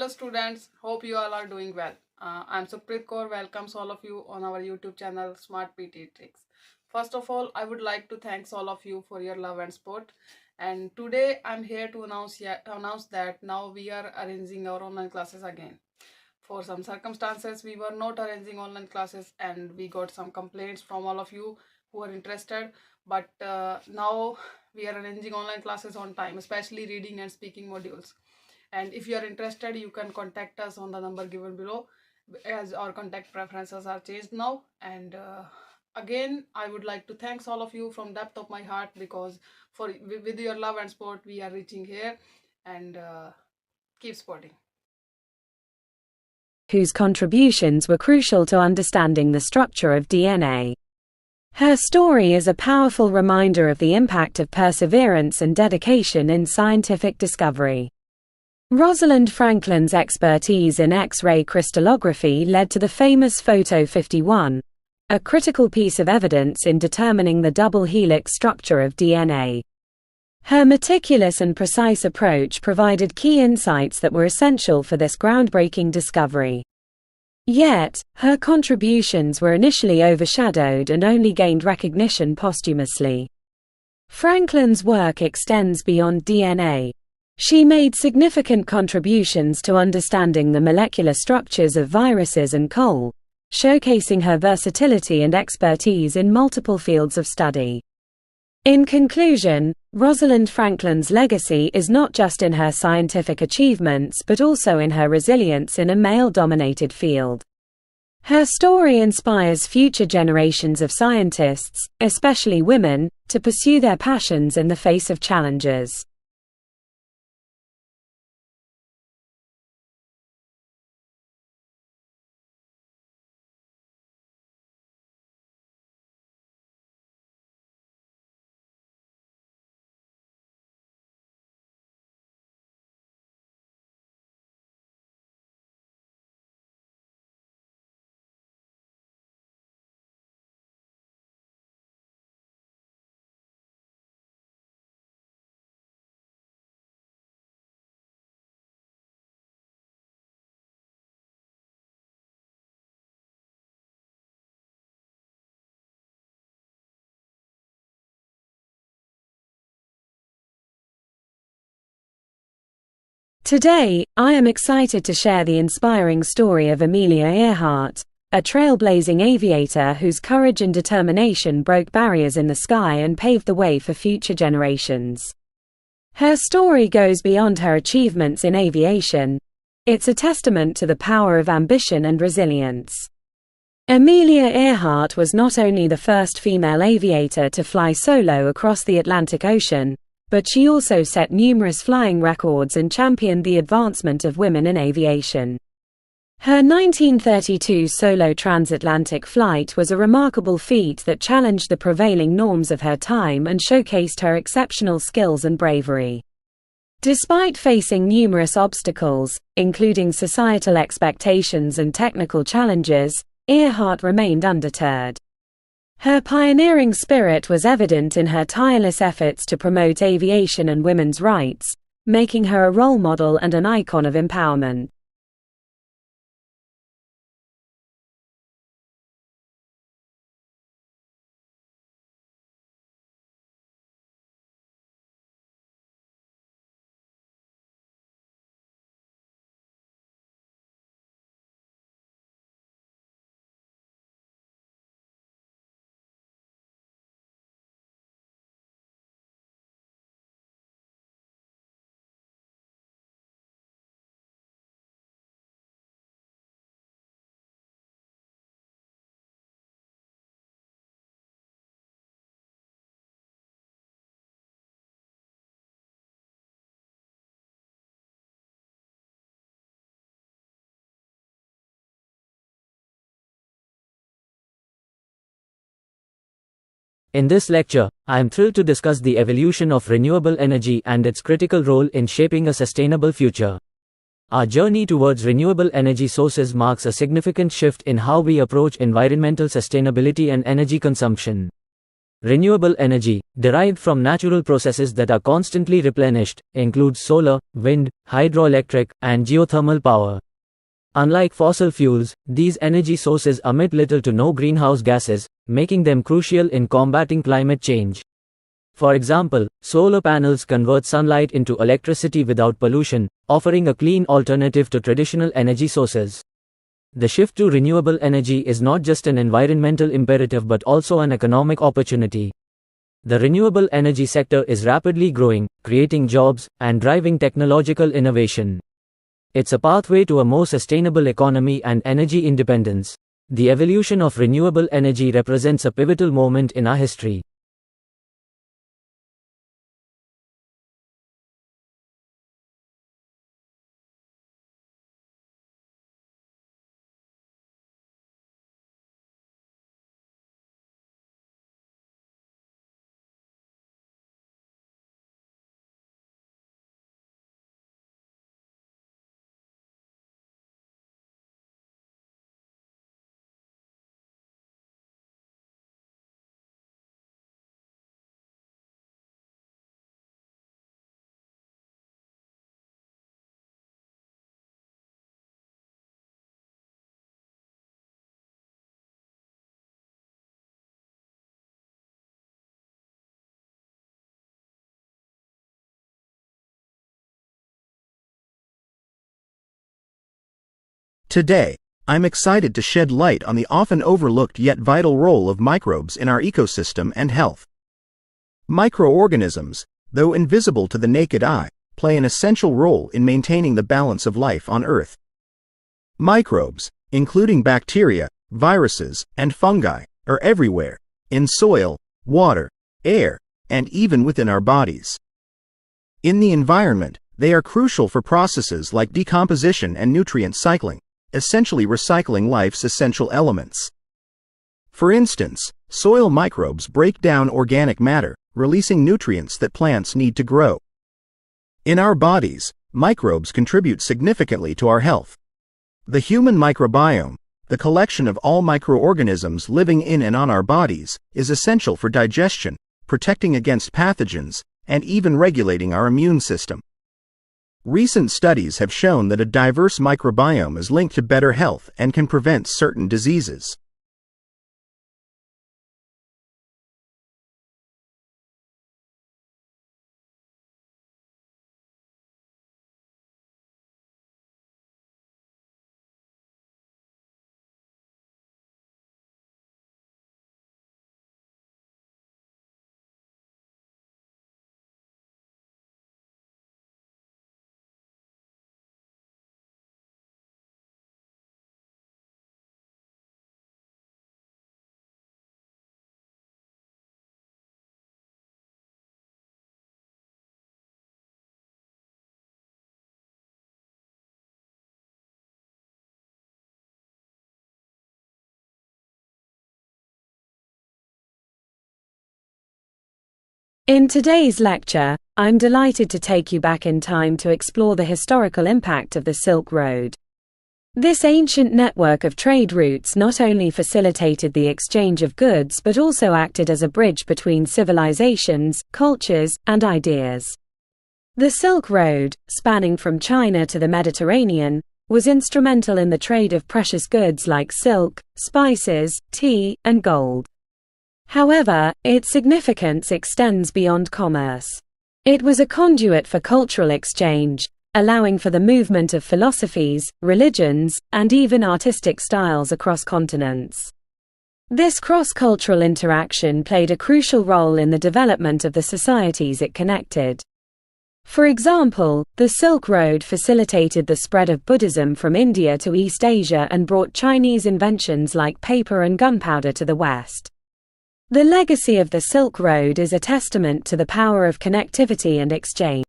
Hello students, hope you all are doing well. I'm Supreet Kaur, welcomes all of you on our YouTube channel Smart PTE Tricks. First of all, I would like to thank all of you for your love and support. And today I'm here to announce that now we are arranging our online classes again. For some circumstances, we were not arranging online classes and we got some complaints from all of you who are interested. But now we are arranging online classes on time, especially reading and speaking modules. And if you are interested, you can contact us on the number given below, as our contact preferences are changed now. And again, I would like to thank all of you from depth of my heart, because with your love and support we are reaching here. And keep supporting. Whose contributions were crucial to understanding the structure of DNA. Her story is a powerful reminder of the impact of perseverance and dedication in scientific discovery. Rosaland Franklin's expertise in X-ray crystallography led to the famous Photo 51, a critical piece of evidence in determining the double helix structure of DNA. Her meticulous and precise approach provided key insights that were essential for this groundbreaking discovery. Yet, her contributions were initially overshadowed and only gained recognition posthumously. Franklin's work extends beyond DNA. She made significant contributions to understanding the molecular structures of viruses and coal, showcasing her versatility and expertise in multiple fields of study. In conclusion, Rosaland Franklin's legacy is not just in her scientific achievements but also in her resilience in a male-dominated field. Her story inspires future generations of scientists, especially women, to pursue their passions in the face of challenges. Today, I am excited to share the inspiring story of Amelia Earhart, a trailblazing aviator whose courage and determination broke barriers in the sky and paved the way for future generations. Her story goes beyond her achievements in aviation. It's a testament to the power of ambition and resilience. Amelia Earhart was not only the first female aviator to fly solo across the Atlantic Ocean, but she also set numerous flying records and championed the advancement of women in aviation. Her 1932 solo transatlantic flight was a remarkable feat that challenged the prevailing norms of her time and showcased her exceptional skills and bravery. Despite facing numerous obstacles, including societal expectations and technical challenges, Earhart remained undeterred. Her pioneering spirit was evident in her tireless efforts to promote aviation and women's rights, making her a role model and an icon of empowerment. In this lecture, I am thrilled to discuss the evolution of renewable energy and its critical role in shaping a sustainable future. Our journey towards renewable energy sources marks a significant shift in how we approach environmental sustainability and energy consumption. Renewable energy, derived from natural processes that are constantly replenished, includes solar, wind, hydroelectric, and geothermal power. Unlike fossil fuels, these energy sources emit little to no greenhouse gases, making them crucial in combating climate change. For example, solar panels convert sunlight into electricity without pollution, offering a clean alternative to traditional energy sources. The shift to renewable energy is not just an environmental imperative but also an economic opportunity. The renewable energy sector is rapidly growing, creating jobs, and driving technological innovation. It's a pathway to a more sustainable economy and energy independence. The evolution of renewable energy represents a pivotal moment in our history. Today, I'm excited to shed light on the often overlooked yet vital role of microbes in our ecosystem and health. Microorganisms, though invisible to the naked eye, play an essential role in maintaining the balance of life on Earth. Microbes, including bacteria, viruses, and fungi, are everywhere, in soil, water, air, and even within our bodies. In the environment, they are crucial for processes like decomposition and nutrient cycling, essentially recycling life's essential elements. For instance, soil microbes break down organic matter, releasing nutrients that plants need to grow. In our bodies, microbes contribute significantly to our health. The human microbiome, the collection of all microorganisms living in and on our bodies, is essential for digestion, protecting against pathogens, and even regulating our immune system. Recent studies have shown that a diverse microbiome is linked to better health and can prevent certain diseases. In today's lecture, I'm delighted to take you back in time to explore the historical impact of the Silk Road. This ancient network of trade routes not only facilitated the exchange of goods but also acted as a bridge between civilizations, cultures, and ideas. The Silk Road, spanning from China to the Mediterranean, was instrumental in the trade of precious goods like silk, spices, tea, and gold. However, its significance extends beyond commerce. It was a conduit for cultural exchange, allowing for the movement of philosophies, religions, and even artistic styles across continents. This cross-cultural interaction played a crucial role in the development of the societies it connected. For example, the Silk Road facilitated the spread of Buddhism from India to East Asia and brought Chinese inventions like paper and gunpowder to the West. The legacy of the Silk Road is a testament to the power of connectivity and exchange.